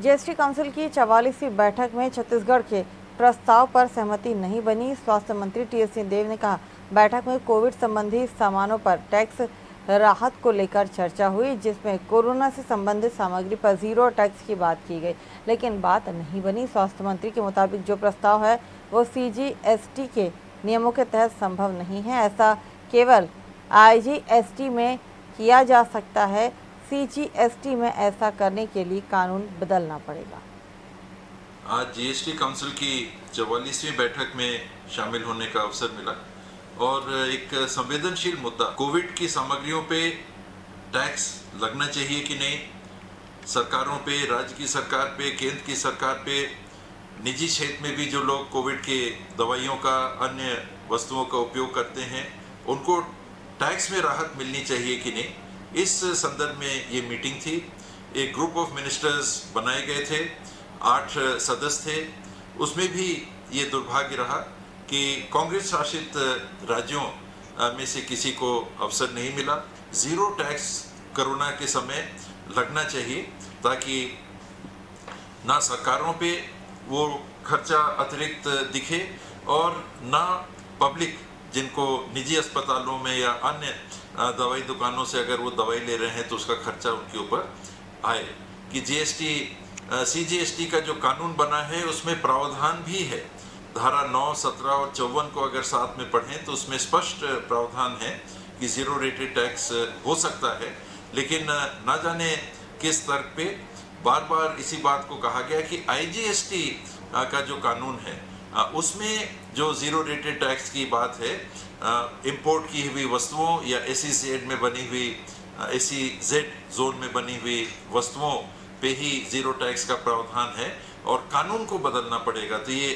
GST council की 44वीं बैठक में छत्तीसगढ़ के प्रस्ताव पर सहमति नहीं बनी। स्वास्थ्य मंत्री टीएस सिंहदेव ने कहा, बैठक में कोविड संबंधी सामानों पर टैक्स राहत को लेकर चर्चा हुई, जिसमें कोरोना से संबंधित सामग्री पर जीरो टैक्स की बात की गई, लेकिन बात नहीं बनी। स्वास्थ्य मंत्री के मुताबिक जो प्रस्ताव है वो सीजीएसटी के नियमों के तहत संभव नहीं है। ऐसा केवल आईजीएसटी में किया जा सकता है। सीजीएसटी में ऐसा करने के लिए कानून बदलना पड़ेगा। आज जीएसटी काउंसिल की 44वीं बैठक में शामिल होने का अवसर मिला और एक संवेदनशील मुद्दा कोविड की सामग्रियों पे टैक्स लगना चाहिए कि नहीं, सरकारों पे, राज्य की सरकार पे, केंद्र की सरकार पे, निजी क्षेत्र में भी जो लोग कोविड के दवाइयों का, अन्य वस्तुओं का उपयोग करते हैं, उनको टैक्स में राहत मिलनी चाहिए कि नहीं, इस संदर्भ में ये मीटिंग थी। एक ग्रुप ऑफ मिनिस्टर्स बनाए गए थे, 8 सदस्य थे। उसमें भी ये दुर्भाग्य रहा कि कांग्रेस शासित राज्यों में से किसी को अवसर नहीं मिला। जीरो टैक्स कोरोना के समय लगना चाहिए ताकि ना सरकारों पे वो खर्चा अतिरिक्त दिखे और ना पब्लिक, जिनको निजी अस्पतालों में या अन्य दवाई दुकानों से अगर वो दवाई ले रहे हैं तो उसका खर्चा उनके ऊपर आए। कि सीजीएसटी का जो कानून बना है उसमें प्रावधान भी है। धारा 9, 17 और 54 को अगर साथ में पढ़ें तो उसमें स्पष्ट प्रावधान है कि जीरो रेटेड टैक्स हो सकता है, लेकिन ना जाने किस तर्क पे बार बार इसी बात को कहा गया कि आईजीएसटी का जो कानून है उसमें जो जीरो रेटेड टैक्स की बात है, इंपोर्ट की हुई वस्तुओं या एसईजेड में बनी हुई, एसईजेड जोन में बनी हुई वस्तुओं पे ही जीरो टैक्स का प्रावधान है और कानून को बदलना पड़ेगा। तो ये